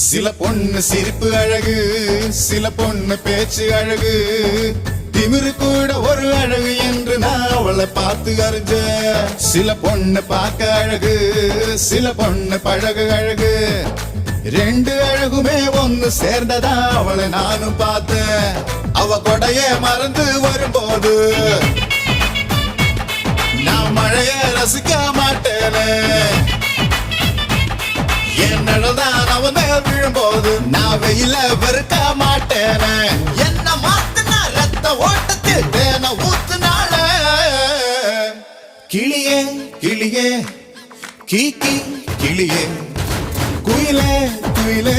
சில பொண்ணு சிரிப்பு அழகு, சில பொண்ணு பேச்சு அழகு, திமிரு கூட ஒரு அழகு என்று நான் அவளை பார்த்து அறிஞ்ச. சில பொண்ணு பார்க்க அழகு, சில பொண்ணு பழகு அழகு, ரெண்டு அழகுமே ஒன்னு சேர்ந்ததா அவளை நானும் பார்த்தேன். அவ கொடைய மறந்து வரும்போது நான் மழைய ரசிக்க மாட்டேனே. என்னதான் அவன் மேல் விழும்போது நான் வெயில வெறுக்க மாட்டேனே. என்ன மாத்துனா ரத்த ஓட்டத்தில் தேன ஊத்துனால. கிளியே கிளியே கீக்கி கிளியே, குயிலே குயிலே